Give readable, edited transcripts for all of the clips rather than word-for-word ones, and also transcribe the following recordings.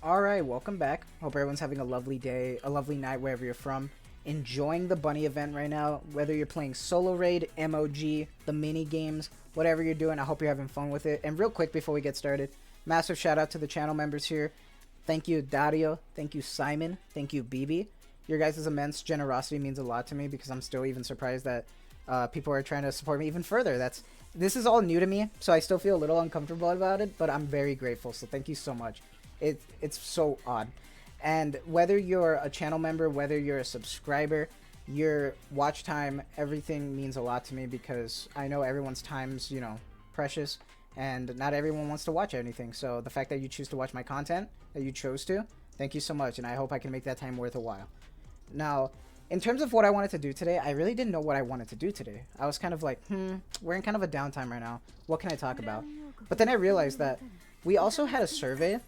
Alright, welcome back. Hope everyone's having a lovely day, a lovely night wherever you're from. Enjoying the bunny event right now, whether you're playing solo raid, MOG, the mini games, whatever you're doing, I hope you're having fun with it. And real quick before we get started, massive shout out to the channel members here. Thank you Dario, thank you Simon, thank you Beebee. Your guys' immense generosity means a lot to me because I'm still even surprised that people are trying to support me even further. This is all new to me, so I still feel a little uncomfortable about it, but I'm very grateful, so thank you so much. It's so odd. And whether you're a channel member, whether you're a subscriber, your watch time, everything means a lot to me because I know everyone's time's, precious, and not everyone wants to watch anything. So the fact that you choose to watch my content, that you chose to, thank you so much, and I hope I can make that time worth a while. Now, in terms of what I wanted to do today, I really didn't know what I wanted to do today. I was kind of like, we're in kind of a downtime right now. What can I talk about? But then I realized that we also had a survey.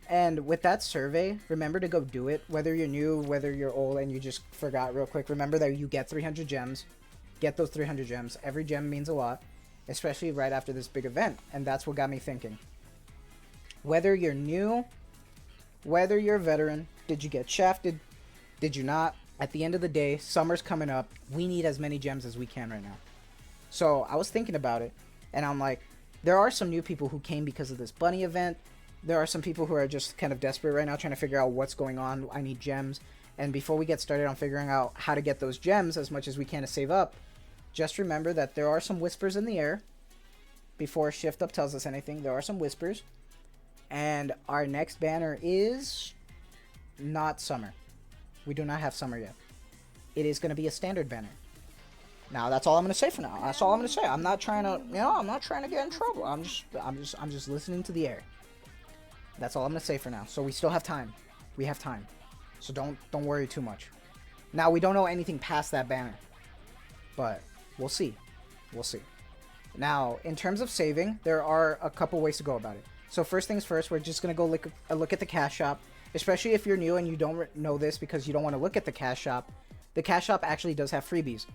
And with that survey, remember to go do it. Whether you're new, whether you're old, and you just forgot real quick, remember that you get 300 gems. Get those 300 gems. Every gem means a lot, especially right after this big event. And that's what got me thinking. Whether you're new, whether you're a veteran, did you get shafted, did you not? At the end of the day, summer's coming up. We need as many gems as we can right now. So I was thinking about it, and I'm like, there are some new people who came because of this bunny event. There are some people who are just kind of desperate right now trying to figure out what's going on. I need gems. And before we get started on figuring out how to get those gems as much as we can to save up, just remember that there are some whispers in the air. Before Shift Up tells us anything, there are some whispers. And our next banner is not summer. We do not have summer yet. It is going to be a standard banner. Now that's all I'm going to say for now. That's all I'm going to say. I'm not trying to, I'm not trying to get in trouble. I'm just listening to the air. That's all I'm gonna say for now. So we still have time. We have time. So don't worry too much. Now we don't know anything past that banner, but we'll see. We'll see. Now in terms of saving, there are a couple ways to go about it. So first things first, we're just gonna go look at the cash shop. Especially if you're new and you don't know this because you don't want to look at the cash shop. The cash shop actually does have freebies.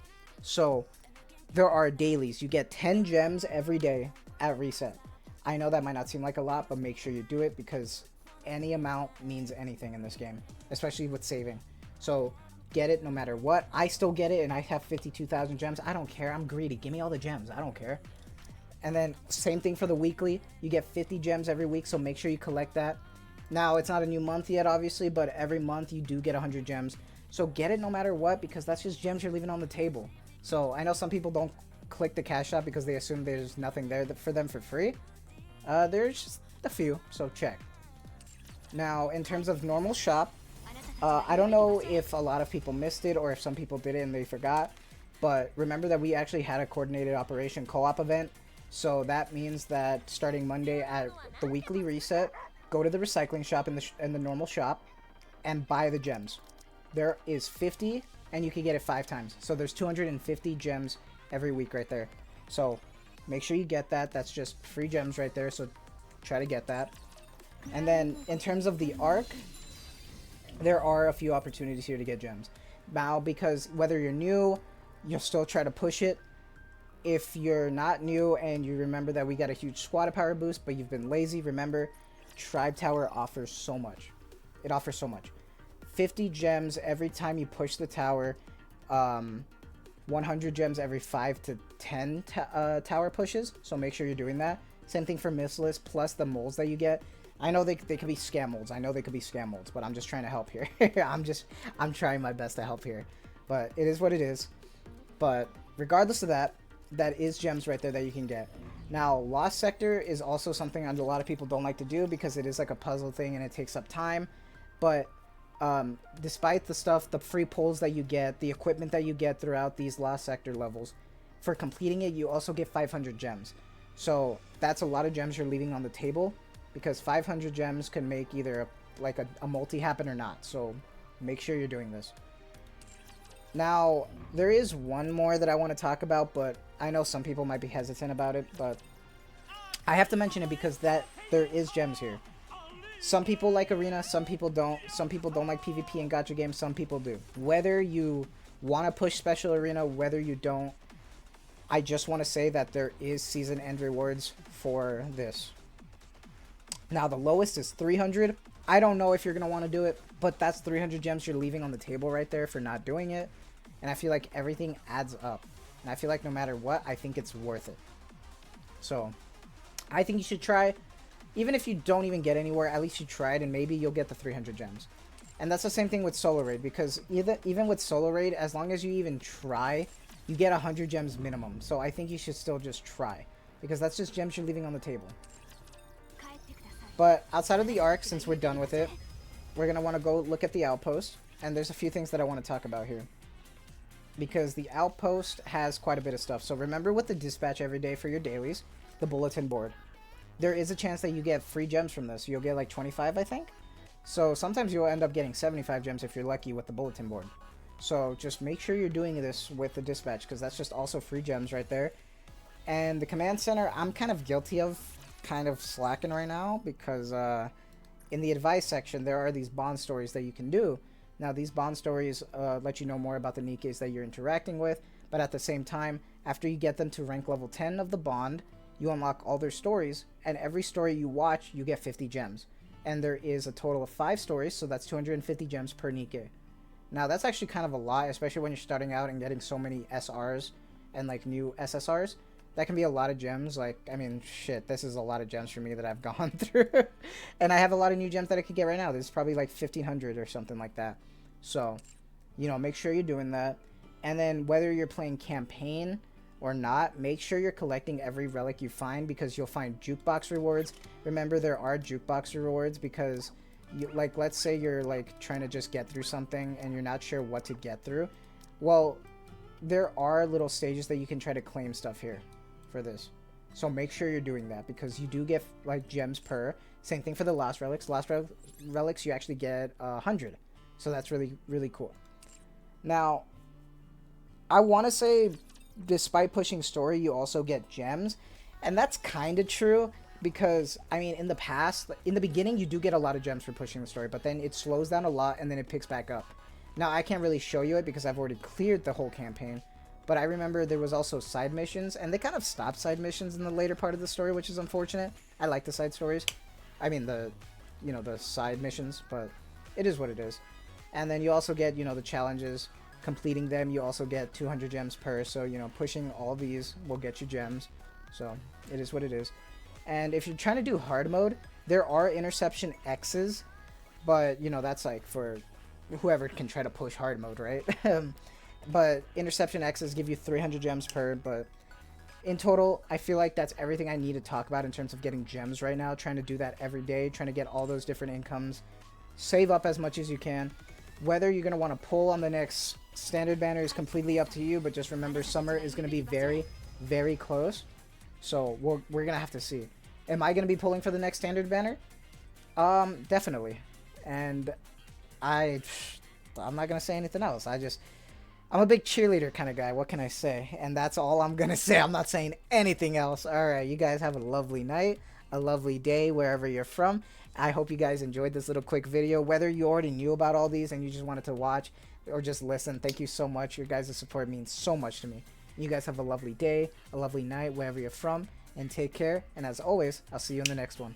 So there are dailies. You get 10 gems every day at reset. I know that might not seem like a lot, but make sure you do it because any amount means anything in this game, especially with saving. So get it no matter what. I still get it and I have 52,000 gems. I don't care. I'm greedy. Give me all the gems. I don't care. And then same thing for the weekly. You get 50 gems every week, so make sure you collect that. Now, it's not a new month yet, obviously, but every month you do get 100 gems. So get it no matter what because that's just gems you're leaving on the table. So I know some people don't click the cash shop because they assume there's nothing there for them for free. There's just a few, so check. Now, in terms of normal shop, I don't know if a lot of people missed it or if some people did it and they forgot, but remember that we actually had a coordinated operation co-op event, so that means that starting Monday at the weekly reset, go to the recycling shop in the normal shop and buy the gems. There is 50 and you can get it 5 times, so there's 250 gems every week right there. So make sure you get that. That's just free gems right there, so try to get that. And then in terms of the arc, there are a few opportunities here to get gems. Now, because whether you're new, you'll still try to push it. If you're not new and you remember that we got a huge squad power boost, but you've been lazy, remember, Tribe Tower offers so much. It offers so much. 50 gems every time you push the tower. 100 gems every 5 to 10 tower pushes, so make sure you're doing that. Same thing for missless, plus the molds that you get. I know they could be scam molds. I know they could be scam molds, but I'm just trying to help here. I'm trying my best to help here. But it is what it is. But regardless of that, that is gems right there that you can get. Now, Lost Sector is also something that a lot of people don't like to do because it is like a puzzle thing and it takes up time. But despite the free pulls that you get, the equipment that you get throughout these Lost Sector levels, for completing it, you also get 500 gems. So that's a lot of gems you're leaving on the table because 500 gems can make either a multi happen or not. So make sure you're doing this. Now, there is one more that I want to talk about, but I know some people might be hesitant about it, but I have to mention it because there is gems here. Some people like Arena, some people don't. Some people don't like PvP and gacha games, some people do. Whether you want to push Special Arena, whether you don't, I just want to say that there is season end rewards for this. Now the lowest is 300, I don't know if you're going to want to do it, but that's 300 gems you're leaving on the table right there for not doing it. And I feel like everything adds up. And I feel like no matter what, I think it's worth it. So, I think you should try. Even if you don't even get anywhere, at least you tried, and maybe you'll get the 300 gems. And that's the same thing with solo raid, because even with solo raid, as long as you even try, you get 100 gems minimum. So I think you should still just try, because that's just gems you're leaving on the table. But outside of the arc, since we're done with it, we're going to want to go look at the Outpost. And there's a few things that I want to talk about here, because the Outpost has quite a bit of stuff. So remember with the dispatch every day for your dailies, the bulletin board, there is a chance that you get free gems from this. You'll get like 25, I think. So sometimes you'll end up getting 75 gems if you're lucky with the bulletin board. So just make sure you're doing this with the dispatch, because that's just also free gems right there. And the command center, I'm kind of guilty of kind of slacking right now, because in the advice section there are these bond stories that you can do. Now these bond stories let you know more about the Nikkes that you're interacting with, but at the same time, after you get them to rank level 10 of the bond, you unlock all their stories, and every story you watch you get 50 gems. And there is a total of 5 stories, so that's 250 gems per Nikke. Now that's actually kind of a lot, especially when you're starting out and getting so many SRs and like new SSRs. That can be a lot of gems. Like, I mean, shit, this is a lot of gems for me that I've gone through. And I have a lot of new gems that I could get right now. This is probably like 1,500 or something like that. So, you know, make sure you're doing that. And then whether you're playing campaign or not, make sure you're collecting every relic you find, because you'll find jukebox rewards. Remember, there are jukebox rewards, because you, like, let's say you're like trying to just get through something and you're not sure what to get through. Well, there are little stages that you can try to claim stuff here for this. So make sure you're doing that, because you do get like gems per. Same thing for the last relics. Relics you actually get 100. So that's really, really cool. Now, I want to say, despite pushing story, you also get gems. And that's kind of true, because, I mean, in the past, in the beginning, you do get a lot of gems for pushing the story, but then it slows down a lot and then it picks back up. Now, I can't really show you it because I've already cleared the whole campaign, but I remember there was also side missions, and they kind of stopped side missions in the later part of the story, which is unfortunate. I like the side stories. I mean, the side missions, but it is what it is. And then you also get, the challenges. Completing them, you also get 200 gems per, so, pushing all these will get you gems. So, it is what it is. And if you're trying to do hard mode, there are interception X's, but, that's like for whoever can try to push hard mode, right? But interception X's give you 300 gems per, but in total, I feel like that's everything I need to talk about in terms of getting gems right now. Trying to do that every day, trying to get all those different incomes. Save up as much as you can. Whether you're going to want to pull on the next standard banner is completely up to you, but just remember, summer is going to be very, very close. So we're going to have to see. Am I going to be pulling for the next standard banner? Definitely. And I'm not going to say anything else. I'm a big cheerleader kind of guy. What can I say? And that's all I'm going to say. I'm not saying anything else. All right, you guys have a lovely night, a lovely day, wherever you're from. I hope you guys enjoyed this little quick video. Whether you already knew about all these and you just wanted to watch or just listen, thank you so much. Your guys' support means so much to me. You guys have a lovely day, a lovely night, wherever you're from, and take care. And as always, I'll see you in the next one.